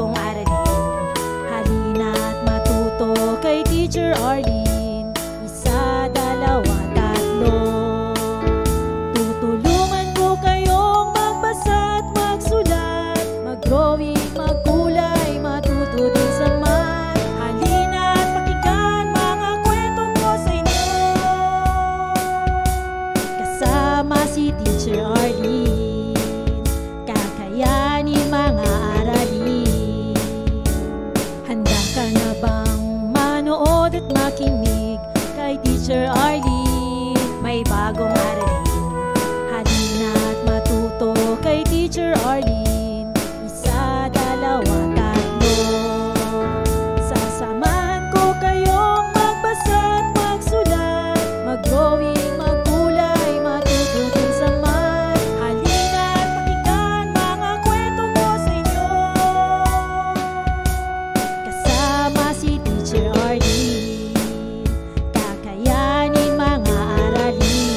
bagong aralin. Halina't matuto kay Teacher Arlene. Isa, dalawa, tatlo. Tutulungan ko kayong magbasa at magsulat, mag-drawing, magkulay, matuto din sa math. Halina't pakinggan mga kwento ko sa inyo. Kasama si Teacher Arlene, kakayanin mga aralin. Handa ka na bang manood at makinig kay Teacher Arlene? May bagong aralin. Halina't matuto kay Teacher Arlene. Isa, dalawa, tatlo. Sasamahan ko kayong magbasa at magsulat, mag-drawing, magkulay, matuto din sa math. Halina't pakinggan mga kwento ko sa inyo. Kasama si Teacher Arlene, kakayanin mga aralin.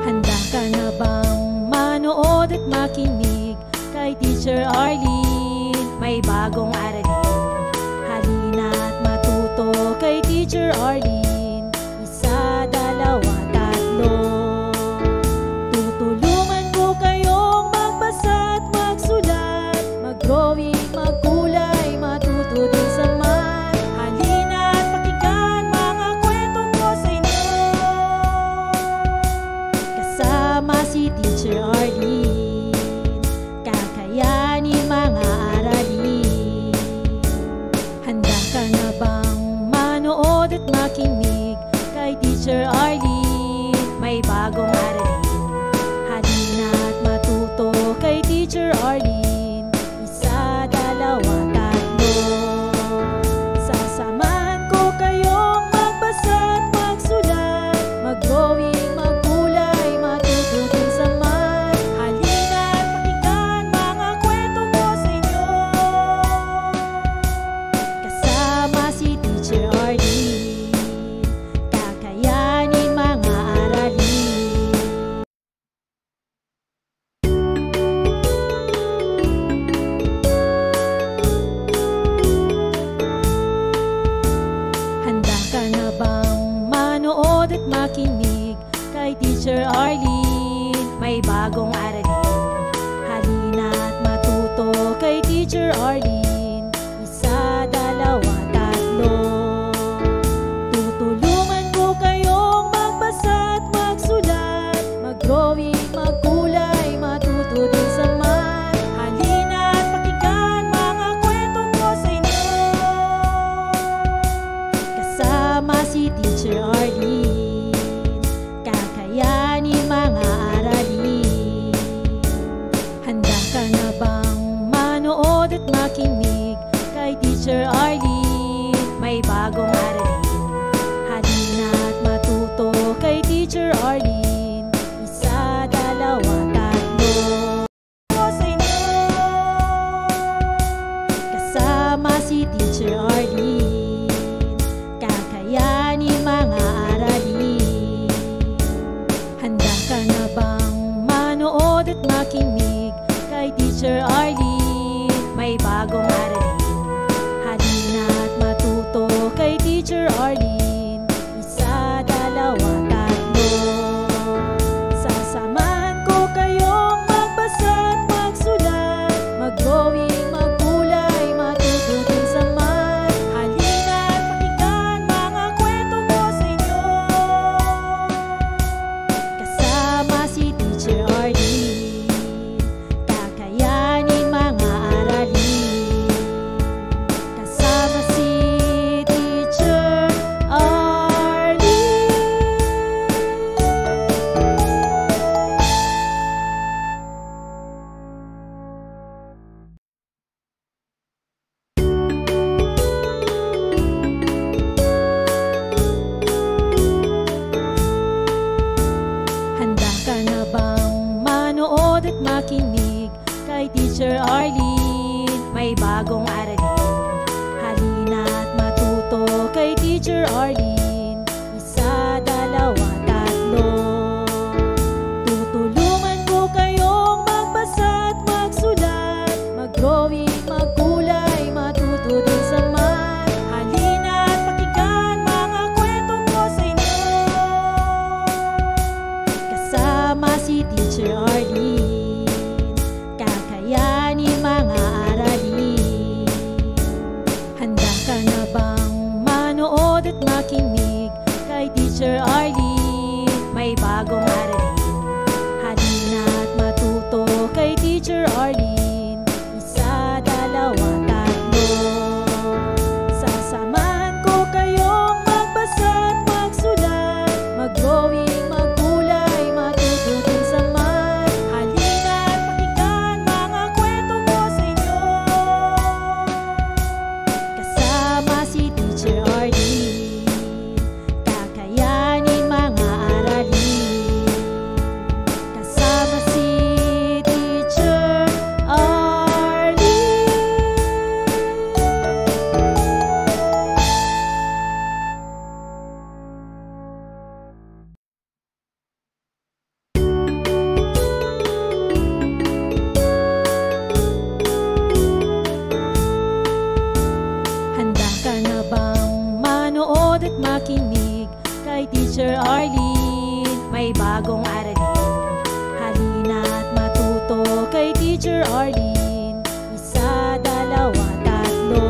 Handa ka na bang manood at makinig kay Teacher Arlene? May bagong aralin. Halina't matuto kay Teacher Arlene. Isa, dalawa, tatlo. Tutulungan ko kayong magbasa at magsulat, mag-drawing, magkulay, matuto din sa math. Halina't pakinggan mga kwento ko sa inyo. Kasama si Teacher Arlene, kakayanin mga aralin. Handa ka na bang manood at makinig kay Teacher Arlene? May bagong aralin. Halina't matuto kay Teacher Arlene. Isa, dalawa, tatlo. Sasamahan ko kayong magbasa at magsulat, mag-drawing, magkulay, matuto din sa math. Halina't pakinggan mga kwento ko sa inyo. Kasama si Teacher Arlene, kakayanin mga aralin. Handa ka na bang manood at makinig kay Teacher Arlene? May bagong aralin. Halina't matuto kay Teacher Arlene. Isa, dalawa, tatlo. Tutulungan ko kayong magbasa at magsulat, mag-drawing, magkulay, matuto din sa math. Halina't pakinggan mga kwento ko sa inyo. Kasama si Teacher Arlene, kakayanin mga aralin. Handa ka na bang manood at makinig kay Teacher Arlene? May bagong aralin. Halina't matuto kay Teacher Arlene. Isa, dalawa, tatlo. Ko sa inyo. Kasama si Teacher Arlene, kakayanin mga aralin. Handa ka na bang manood at makinig kay Teacher Arlene? May bagong aralin. Halina't matuto kay Teacher Arlene. Isa, dalawa, tatlo. Sasamahan ko kayong magbasa at magsulat, mag-drawing, magkulay, matuto din sa math. Halina't pakinggan mga kwento ko sa inyo. Kasama si Teacher Arlene, kakayanin mga aralin. Kasama si Teacher Arlene. Handa ka na bang manood at makinig kay Teacher Arlene? May bagong aralin. Halina't matuto kay Teacher Arlene. manood at makinig kay Teacher Arlene. May bagong aralin. Halina at matuto kay Teacher Arlene. Isa, dalawa, tatlo. Sasamahan ko kayong magbasa at magsulat, mag-drawing, magkulay, matuto din sa math. Halina at pakinggan mga kwento ko sa inyo. Kasama si Teacher Arlene, kakayanin mga aralin. Kasama si Teacher Arlene. Handa ka na bang manood at makinig kay Teacher Arlene? May bagong aralin. Halina at matuto kay Teacher Arlene. Isa, dalawa, tatlo.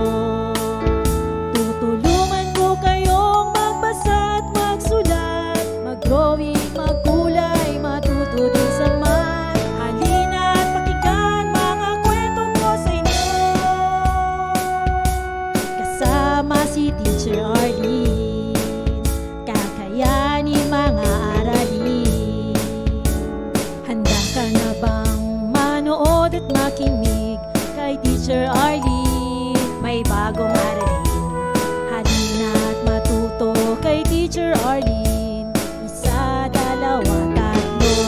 Tutulungan ko kayong magbasa at magsulat, mag-drawing, magkulay, matuto din sa math. Halina at pakinggan mga kwento ko sa inyo. Kasama si Teacher Arlene, kakayanin mga aralin. Handa ka na bang manood at makinig kay Teacher Arlene? May bagong aralin. Halina at matuto kay Teacher Arlene. Isa, dalawa, tatlo.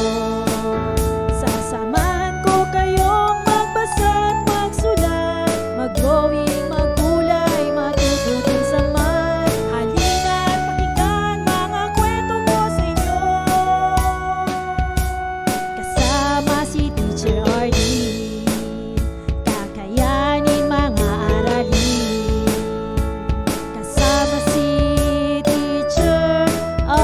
Sasamahan ko kayong magbasa at magsulat, mag-drawing, magkulay, matuto din sa math. Halina at pakinggan mga kwento ko sa inyo. Kasama si Teacher Arlene, kakayanin mga aralin. Kasama si Teacher Arlene.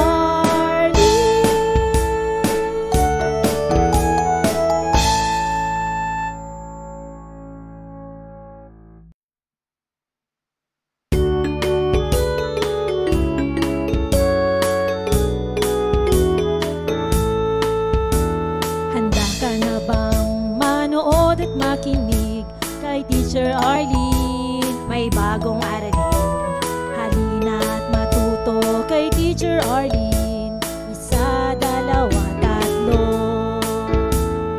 Handa ka na bang manood at makinig kay Teacher Arlene? May bagong aralin. Halina at matuto kay Teacher Arlene. Isa, dalawa, tatlo.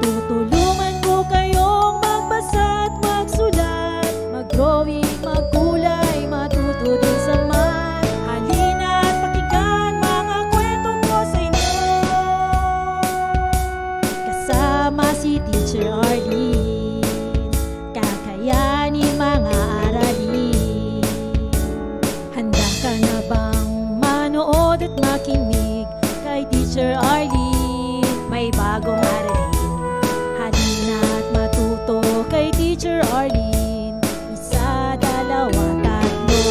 Tutulungan ko kayong magbasa at magsulat, mag-drawing, magkulay, matuto din sa math. Halina at pakinggan mga kwento ko sa inyo. Kasama si Teacher Arlene, kakayanin mga aralin. Handa ka na bang manood at makinig kay Teacher Arlene? May bagong aralin. Halina at matuto kay Teacher Arlene. Isa, dalawa, tatlo.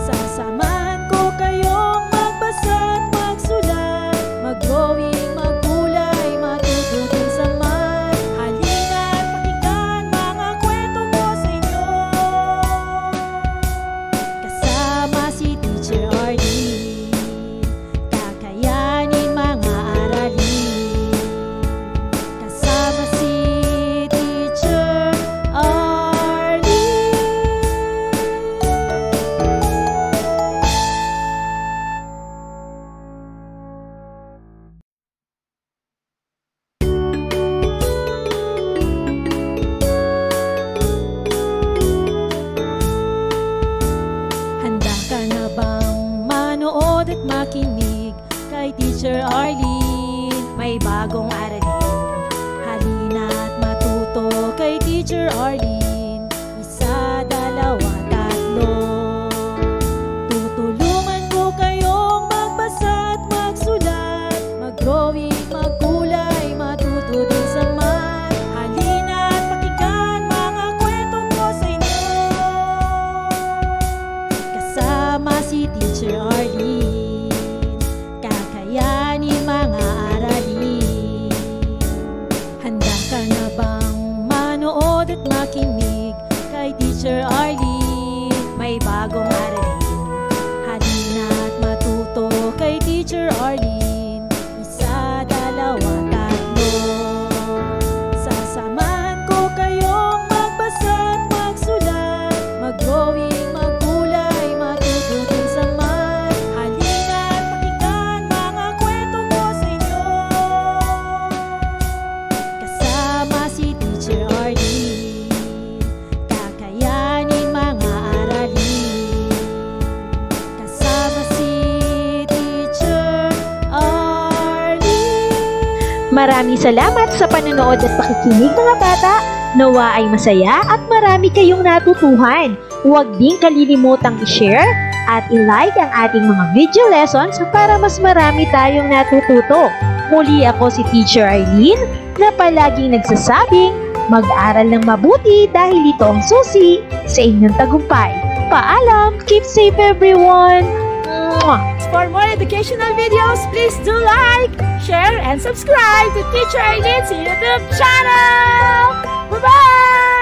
Sasamahan ko kayong magbasa at magsulat, mag-drawing, magkulay, matuto din sa math. Halina at pakinggan mga kwento ko sa inyo. Kasama si Teacher Arlene, kakayanin mga aralin. Kasama si Teacher Arlene. Handa ka na bang manood at makinig kay Teacher Arlene? May bagong aralin. Halina at matuto kay Teacher Arlene. Isa, dalawa, tatlo. Tutulungan ko kayong magbasa at magsulat, mag-drawing, magkulay, matuto din sa math. Halina at pakinggan mga kwento ko sa inyo. Kasama si Teacher Arlene, kakayanin mga aralin. Handa ka na bang manood at makinig kay Teacher Arlene? May bagong aralin. Teacher Arlene. Isa, dalawa, tatlo. Sasamahan ko kayong magbasa at magsulat, mag-drawing, maggulay, matutunan sa math. Halina't pakinggan mga kwento ko sa inyo. Kasama si Teacher Arlene, kakayanin mga aralin. Kasama si Teacher Arlene. Maraming salamat sa panonood at pakikinig mga bata. Nawa ay masaya at marami kayong natutuhan. Huwag din kalilimutang i-share at i-like ang ating mga video lessons para mas marami tayong natututo. Muli ako si Teacher Arlene na palaging nagsasabing mag-aral ng mabuti dahil ito ang susi sa inyong tagumpay. Paalam! Keep safe everyone! Mwah! For more educational videos, please do like, share, and subscribe to Teacher Arlene's YouTube channel! Bye-bye!